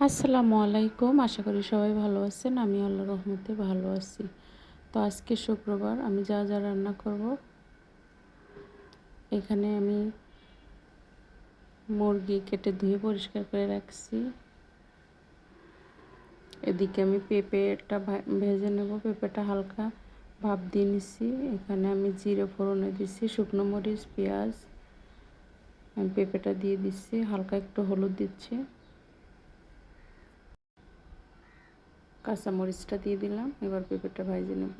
আসসালামু আলাইকুম। আশা করি সবাই ভালো আছেন। আমি আল্লাহর রহমতে ভালো আছি। তো আজকে শুক্রবার আমি যা যা রান্না করব, এখানে আমি মুরগি কেটে ধুয়ে পরিষ্কার করে রাখছি। এদিকে আমি পেঁপেটা ভেজে নেব। পেঁপেটা হালকা ভাপ দিয়ে নিছি। এখানে আমি জিরে ফোড়নে দিচ্ছি, শুকনো মরিচ, পেঁয়াজ। আমি পেঁপেটা দিয়ে দিচ্ছি, হালকা একটু হলুদ দিচ্ছি, কাঁচা মরিচটা দিয়ে দিলাম। এবার পেঁপেটা ভেজে নেব।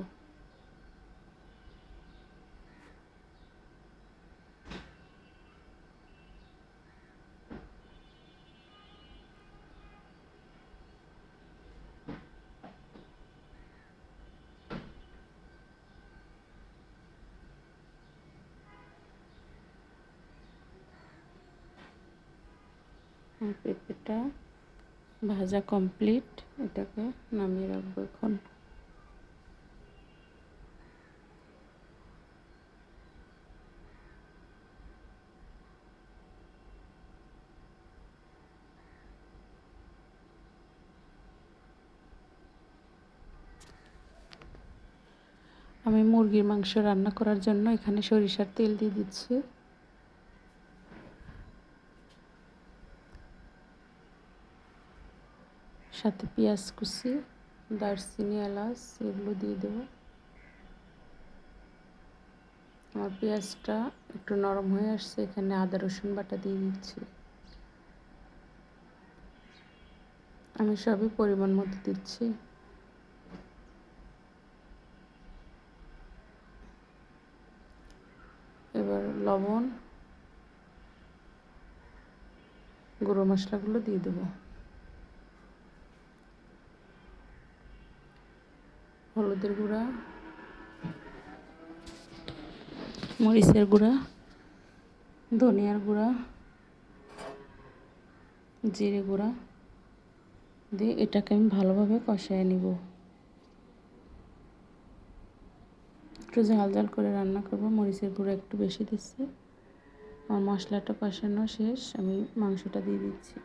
পেঁপেটা ভাজা কমপ্লিট। এটাকে নামিয়ে রাখবো এখন। আমি মুরগির মাংস রান্না করার জন্য এখানে সরিষার তেল দিয়ে দিচ্ছি। সাথে পেঁয়াজ কুচি, দারচিনি, এলাচ এগুলো দিয়ে দেবো। আমার পেঁয়াজটা একটু নরম হয়ে আসছে, এখানে আদা রসুন বাটা দিয়ে দিচ্ছি। আমি সবই পরিমাণ মতো দিচ্ছি। এবার লবণ, গুঁড়ো মশলাগুলো দিয়ে দেবো। হলুদের গুঁড়া, মরিচের গুঁড়া, ধনিয়ার গুঁড়া, জিরে গুঁড়া দিয়ে এটাকে আমি ভালোভাবে কষায় নিব। একটু ঝাল ঝাল করে রান্না করব। মরিচের গুঁড়ো একটু বেশি দিচ্ছি। আমার মশলাটা কষানো শেষ, আমি মাংসটা দিয়ে দিচ্ছি।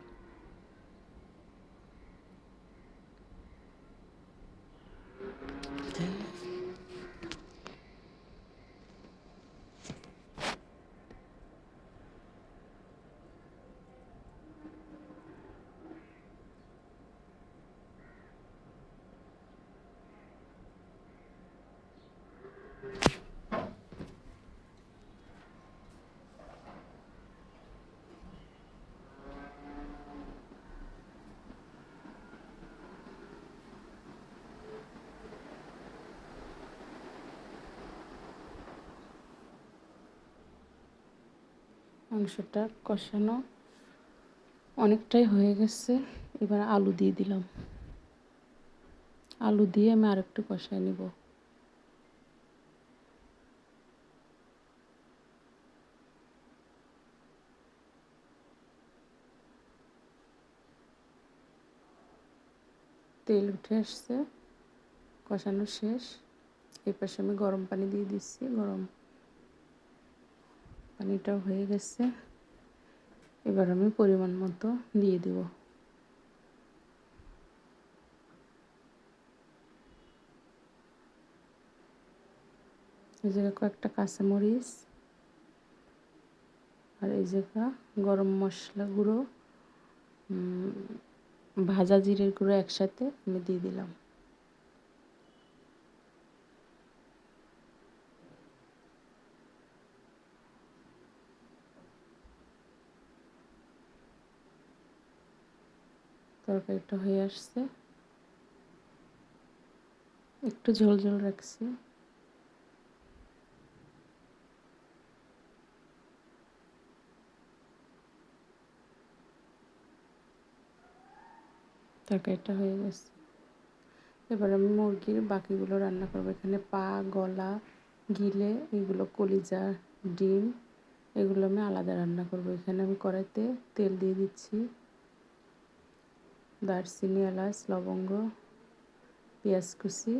মাংসটা কষানো অনেকটাই হয়ে গেছে। এবার আলু দিয়ে দিলাম। আলু দিয়ে আমি আরেকটু কষায় নেব। তেল উঠে আসছে, কষানো শেষ। এই পাশে আমি গরম পানি দিয়ে দিচ্ছি। গরম পানিটাও হয়ে গেছে। এবার আমি পরিমাণ মতো দিয়ে দেব। এই জায়গায় কয়েকটা কাঁচামরিচ আর এই জায়গা গরম মশলা গুঁড়ো, ভাজা জিরের গুঁড়ো একসাথে আমি দিয়ে দিলাম। তরকারিটা হয়ে আসছে, একটু ঝোল ঝোল রাখছি। তরকারিটা হয়ে গেছে। এবার আমি মুরগির বাকিগুলো রান্না করবো। এখানে পা, গলা, গিলে, এগুলো কলিজা, ডিম, এগুলো আমি আলাদা রান্না করব। এখানে আমি কড়াইতে তেল দিয়ে দিচ্ছি। দারচিনি, এলাচ, লবঙ্গ, পেঁয়াজ কুচি,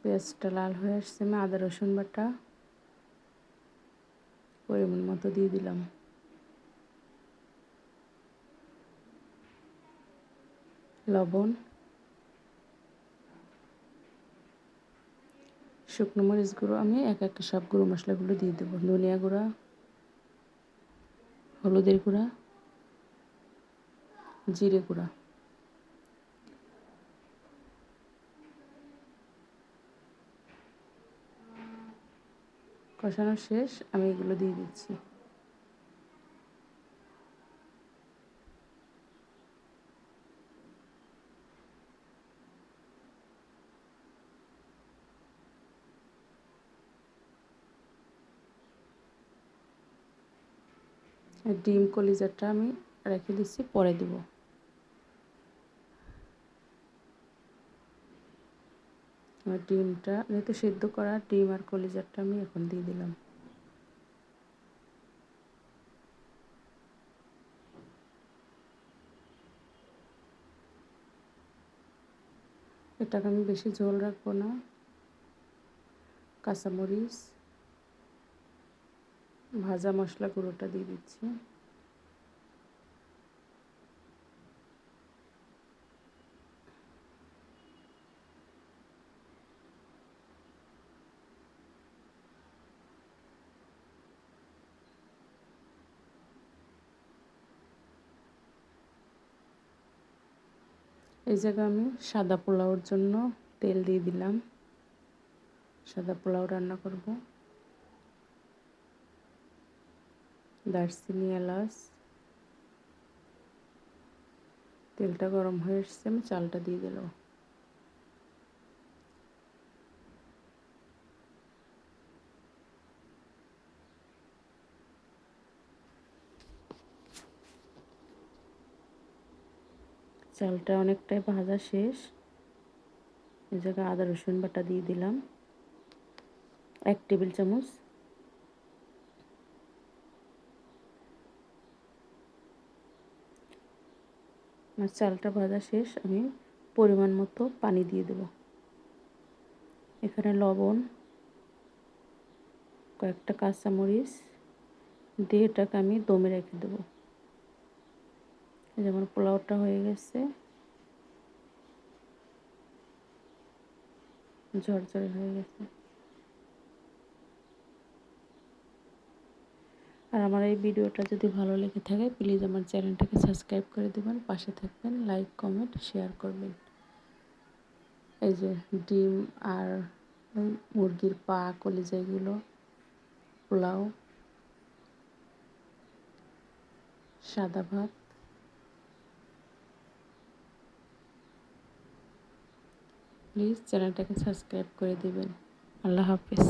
পেঁয়াজটা লাল হয়ে আসছে, আমি আদা রসুন বাটা পরিমাণ মতো দিয়ে দিলাম। লবণ, শুকনো মরিচ গুঁড়ো। আমি এক একটা সব গুঁড়ো মশলাগুলো দিয়ে দেবো। ধনিয়া গুঁড়া, হলুদের গুঁড়া, জিরে গুঁড়া। কষানো শেষ, আমি এগুলো দিয়ে দিচ্ছি। ডিম কলিজাটা আমি রেখে দিচ্ছি, পরে দেব। আমার ডিমটা যেহেতু সিদ্ধ করা, ডিম আর কলিজাটা আমি এখন দিয়ে দিলাম। এটাকে আমি বেশি ঝোল রাখবো না। কাঁচামরিচ, ভাজা মশলা গুঁড়োটা দিয়ে দিচ্ছি। এই জায়গায় আমি সাদা পোলাওর জন্য তেল দিয়ে দিলাম। সাদা পোলাও রান্না করব। দারচিনি, এলাচ। তেলটা গরম হয়ে এসছে, আমি চালটা দিয়ে দিলাম। চালটা অনেকটাই ভাজা শেষ। এই জায়গায় আদা রসুন বাটা দিয়ে দিলাম 1 টেবিল চামচ। আমার চালটা ভাজা শেষ, আমি পরিমাণ মতো পানি দিয়ে দেব। এখানে লবণ, কয়েকটা কাঁচামরিচ দিয়ে এটাকে আমি দমে রেখে দেবো। যেমন পোলাওটা হয়ে গেছে, ঝরঝরে হয়ে গেছে। আর আমার এই ভিডিওটা যদি ভালো লেগে থাকে, প্লিজ আমার চ্যানেলটাকে সাবস্ক্রাইব করে দেবেন, পাশে থাকবেন, লাইক, কমেন্ট, শেয়ার করবেন। এই যে ডিম আর মুরগির পা, কলিজা, এগুলো পোলাও, সাদা ভাত। প্লিজ চ্যানেলটাকে সাবস্ক্রাইব করে দিবেন। আল্লাহ হাফেজ।